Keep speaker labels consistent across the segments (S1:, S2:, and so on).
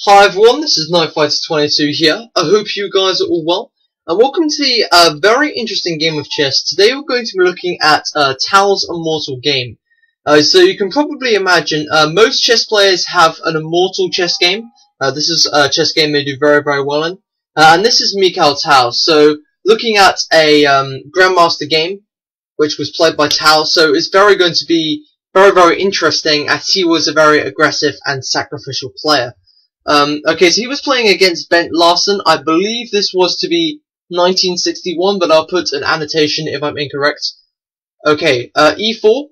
S1: Hi everyone, this is KnightFighter22 here. I hope you guys are all well. And welcome to the very interesting game of chess. Today we're going to be looking at Tal's Immortal game. So you can probably imagine, most chess players have an immortal chess game. This is a chess game they do very, very well in. And this is Mikhail Tal. So looking at a Grandmaster game, which was played by Tal, so it's going to be very, very interesting as he was a very aggressive and sacrificial player. Okay, so he was playing against Bent Larsen. I believe this was to be 1961, but I'll put an annotation if I'm incorrect. Okay, e4,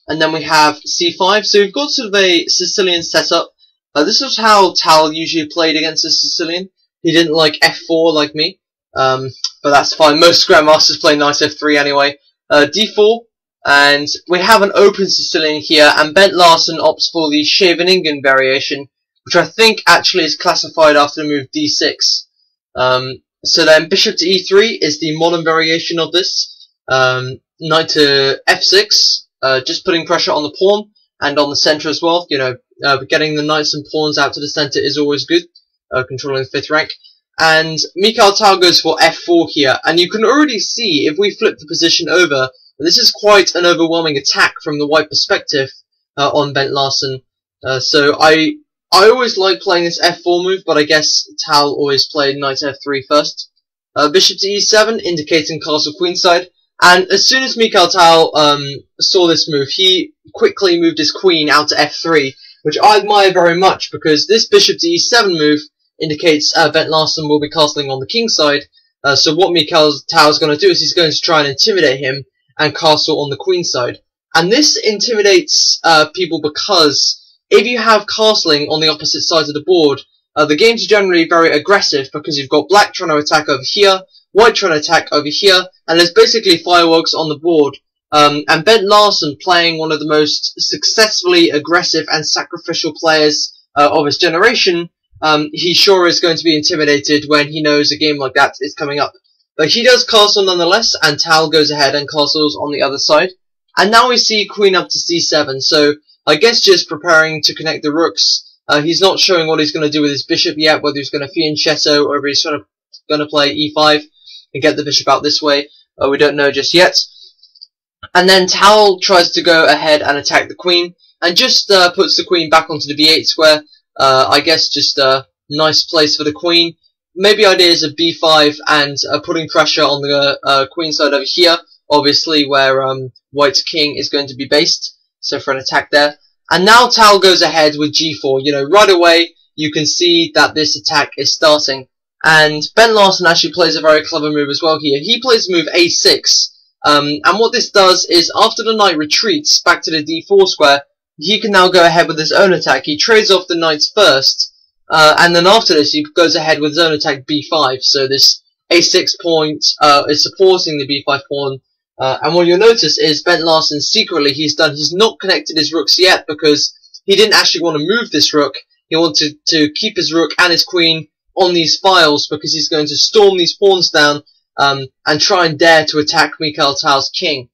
S1: and then we have c5. So we've got sort of a Sicilian setup. This is how Tal usually played against a Sicilian. He didn't like f4 like me, but that's fine. Most grandmasters play knight f3 anyway. d4, and we have an open Sicilian here, and Bent Larsen opts for the Scheveningen variation, which I think actually is classified after the move d6. So then bishop to e3 is the modern variation of this. Knight to f6, just putting pressure on the pawn and on the center as well. You know, getting the knights and pawns out to the center is always good, controlling the 5th rank. And Mikhail Tal goes for f4 here, and you can already see, if we flip the position over, this is quite an overwhelming attack from the white perspective on Bent Larsen. So I always like playing this f4 move, but I guess Tal always played knight f3 first. Bishop to e7, indicating castle queenside. And as soon as Mikhail Tal saw this move, he quickly moved his queen out to f3, which I admire very much, because this bishop to e7 move indicates Bent Larsen will be castling on the king side. So what Mikhail Tal is going to do is he's going to try and intimidate him and castle on the queen side. And this intimidates people because if you have castling on the opposite sides of the board, the games are generally very aggressive because you've got black trying to attack over here, white trying to attack over here, and there's basically fireworks on the board. And Bent Larsen, playing one of the most successfully aggressive and sacrificial players of his generation, he sure is going to be intimidated when he knows a game like that is coming up. But he does castle nonetheless, and Tal goes ahead and castles on the other side. And now we see queen up to c7, so I guess just preparing to connect the rooks. He's not showing what he's going to do with his bishop yet, whether he's going to fianchetto or if he's going to play e5 and get the bishop out this way. We don't know just yet. And then Tal tries to go ahead and attack the queen, and just puts the queen back onto the b8 square. I guess just a nice place for the queen. Maybe ideas of b5 and putting pressure on the queen side over here, obviously where white's king is going to be based. So for an attack there. And now Tal goes ahead with g4. You know, right away you can see that this attack is starting. And Bent Larsen actually plays a very clever move as well here. He plays the move a6. And what this does is, after the knight retreats back to the d4 square, he can now go ahead with his own attack. He trades off the knights first. And then after this he goes ahead with his own attack b5. So this a6 point is supporting the b5 pawn. And what you'll notice is Bent Larsen secretly he's not connected his rooks yet, because he didn't actually want to move this rook. He wanted to keep his rook and his queen on these files, because he's going to storm these pawns down and try and dare to attack Mikhail Tal's king.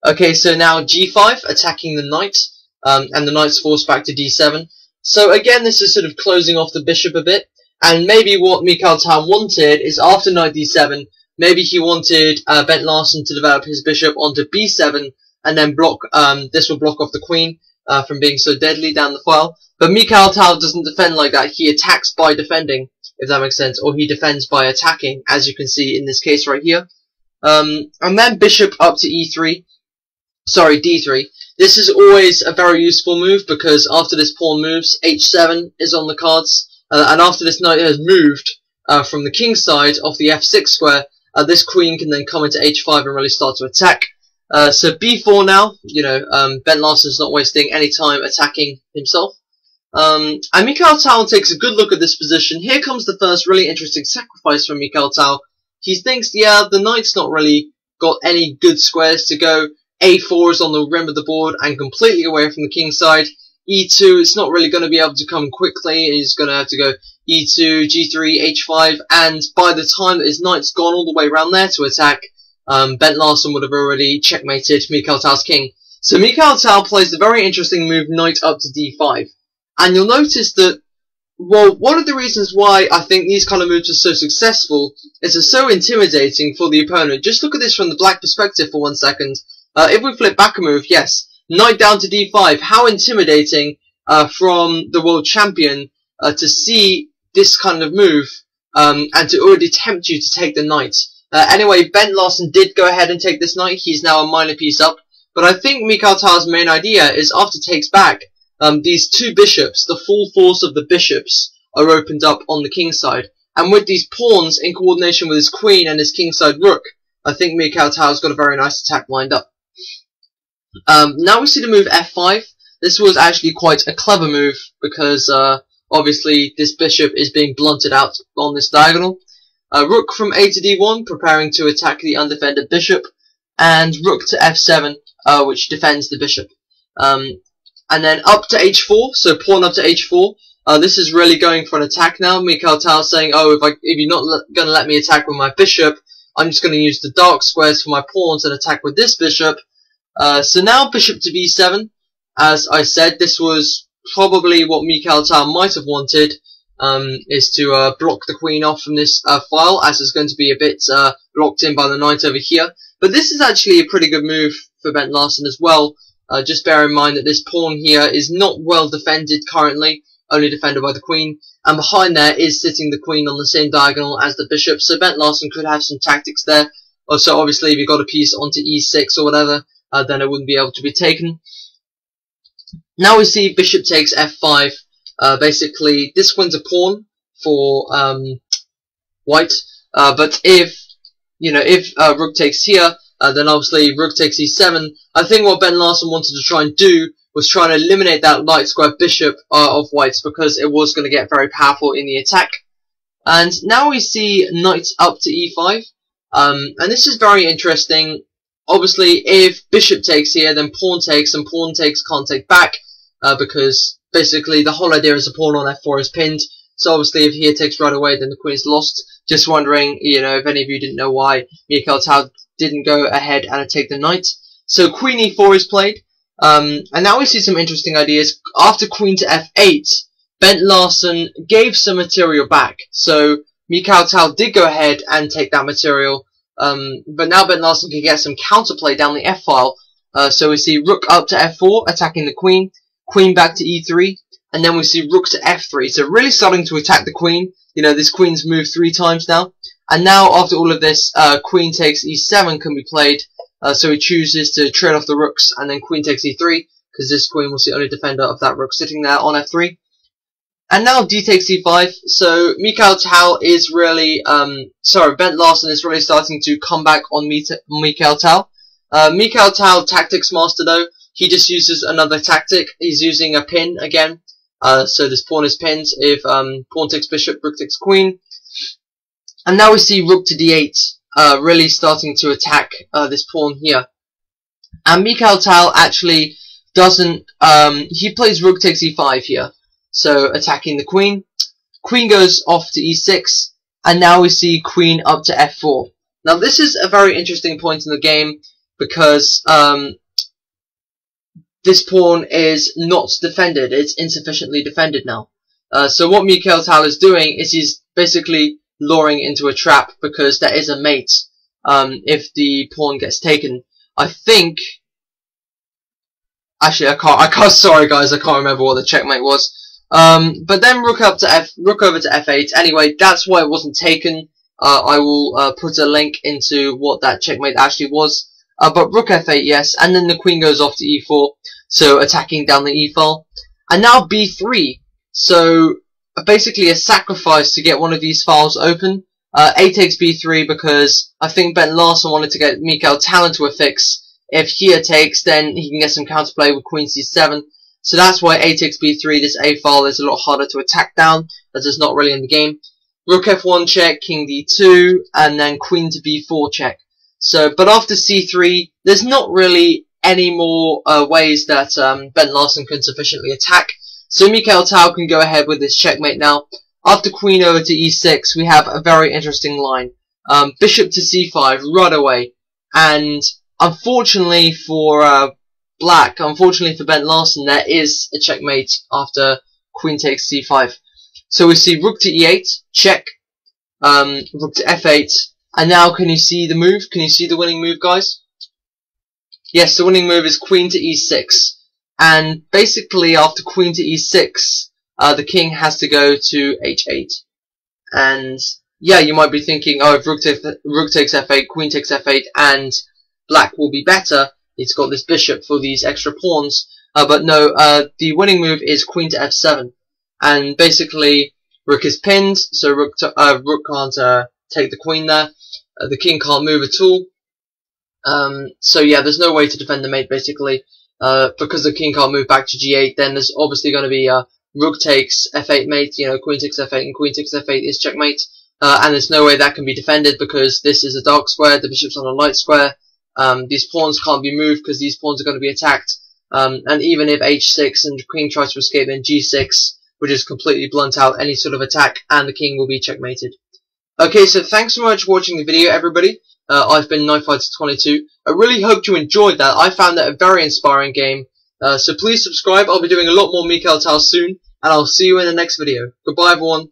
S1: Okay, so now g5, attacking the knight, and the knight's forced back to d7. So again, this is sort of closing off the bishop a bit, and maybe what Mikhail Tal wanted is, after knight d7, maybe he wanted Bent Larsen to develop his bishop onto b7 and then block. This will block off the queen from being so deadly down the file. But Mikhail Tal doesn't defend like that. He attacks by defending, if that makes sense, or he defends by attacking, as you can see in this case right here. And then bishop up to e3. Sorry, d3. This is always a very useful move, because after this pawn moves, h7 is on the cards, and after this knight has moved from the king side off the f6 square, this queen can then come into h5 and really start to attack. So b4 now, you know, Bent Larsen's not wasting any time attacking himself. And Mikhail Tal takes a good look at this position. Here comes the first really interesting sacrifice from Mikhail Tal. He thinks, yeah, the knight's not really got any good squares to go. a4 is on the rim of the board and completely away from the king side. e2, it's not really going to be able to come quickly. He's going to have to go e2, g3, h5, and by the time that his knight's gone all the way around there to attack, Bent Larsen would have already checkmated Mikhail Tal's king. So Mikhail Tal plays the very interesting move knight up to d5. And you'll notice that well, one of the reasons why I think these kind of moves are so successful is they're so intimidating for the opponent. Just look at this from the black perspective for 1 second. If we flip back a move, yes, knight down to d5. How intimidating from the world champion to see this kind of move and to already tempt you to take the knight. Anyway, Bent Larsen did go ahead and take this knight. He's now a minor piece up. But I think Mikhail Tal's main idea is after takes back, these two bishops, the full force of the bishops, are opened up on the king side. And with these pawns in coordination with his queen and his kingside rook, I think Mikhail Tal's got a very nice attack lined up. Now we see the move f5. This was actually quite a clever move because obviously this bishop is being blunted out on this diagonal. Rook from a to d1, preparing to attack the undefended bishop, and rook to f7, which defends the bishop. And then up to h4, so pawn up to h4. This is really going for an attack now. Mikhail Tal saying, oh, if you're not going to let me attack with my bishop, I'm just going to use the dark squares for my pawns and attack with this bishop. So now bishop to b7. As I said, this was probably what Mikhail Tal might have wanted, is to block the queen off from this file, as it's going to be a bit blocked in by the knight over here. But this is actually a pretty good move for Bent Larsen as well. Just bear in mind that this pawn here is not well defended currently, only defended by the queen, and behind there is sitting the queen on the same diagonal as the bishop, so Bent Larsen could have some tactics there. Also, obviously, if you got a piece onto e6 or whatever, then it wouldn't be able to be taken. Now we see bishop takes f5. Basically, this wins a pawn for white, but if rook takes here, then obviously rook takes e7. I think what Bent Larsen wanted to try and do was try and eliminate that light square bishop of white's, because it was going to get very powerful in the attack. And now we see knight up to e5, and this is very interesting. Obviously, if bishop takes here, then pawn takes, and pawn takes can't take back, because basically the whole idea is a pawn on f4 is pinned. So obviously if here takes right away, then the queen is lost. Just wondering, if any of you didn't know why Mikhail Tal didn't go ahead and take the knight. So queen e4 is played, and now we see some interesting ideas. After queen to f8, Bent Larsen gave some material back. So Mikhail Tal did go ahead and take that material, but now Bent Larsen can get some counterplay down the f-file. So we see rook up to f4, attacking the queen, queen back to e3, and then we see rook to f3. So really starting to attack the queen. This queen's moved 3 times now. And now, after all of this, queen takes e7 can be played. So he chooses to trade off the rooks, and then queen takes e3, because this queen was the only defender of that rook sitting there on f3. And now d takes e5. So Mikhail Tal is really, Bent Larsen is really starting to come back on Mikhail Tal. Mikhail Tal, tactics master though, he just uses another tactic. He's using a pin again. So this pawn is pinned if pawn takes bishop, rook takes queen. And now we see rook to d8, really starting to attack this pawn here. And Mikhail Tal actually doesn't, he plays rook takes e5 here, so attacking the queen. Queen goes off to e6, and now we see queen up to f4. Now this is a very interesting point in the game, because this pawn is not defended, it's insufficiently defended now. So what Mikhail Tal is doing is he's basically luring into a trap, because there is a mate if the pawn gets taken. I think, actually I can't, sorry guys, I can't remember what the checkmate was. But then rook over to f8. Anyway, that's why it wasn't taken. I will put a link into what that checkmate actually was. But rook f8, yes, and then the queen goes off to e4, so attacking down the e-file. And now b3, so basically a sacrifice to get one of these files open. A takes b3 because I think Bent Larsen wanted to get Mikhail Tal into a fix. If here takes, then he can get some counterplay with queen c7. So that's why a takes b3, this a file is a lot harder to attack down, as it's not really in the game. Rook f1 check, king d2, and then queen to b4 check. So, but after c3, there's not really any more ways that Bent Larsen can sufficiently attack. So Mikhail Tal can go ahead with this checkmate now. After queen over to e6, we have a very interesting line. Bishop to c5 right away. And unfortunately for black, unfortunately for Bent Larsen, there is a checkmate after queen takes c5. So we see rook to e8, check, rook to f8, and now can you see the move? Can you see the winning move, guys? Yes, the winning move is queen to e6, and basically after queen to e6, the king has to go to h8, and yeah, you might be thinking, oh, if rook takes f8, queen takes f8, and black will be better. It's got this bishop for these extra pawns, but no, the winning move is queen to f7, and basically rook is pinned, so rook can't take the queen there. The king can't move at all. So yeah, there's no way to defend the mate basically, because the king can't move back to g8. Then there's obviously going to be rook takes f8 mate, queen takes f8, and queen takes f8 is checkmate. And there's no way that can be defended because this is a dark square, the bishop's on a light square. These pawns can't be moved because these pawns are going to be attacked. And even if h6 and the king tries to escape, then g6 would just completely blunt out any sort of attack, and the king will be checkmated. Okay, so thanks so much for watching the video, everybody. I've been KnifeFighter22. I really hope you enjoyed that. I found that a very inspiring game. So please subscribe. I'll be doing a lot more Mikhail Tal soon, and I'll see you in the next video. Goodbye, everyone.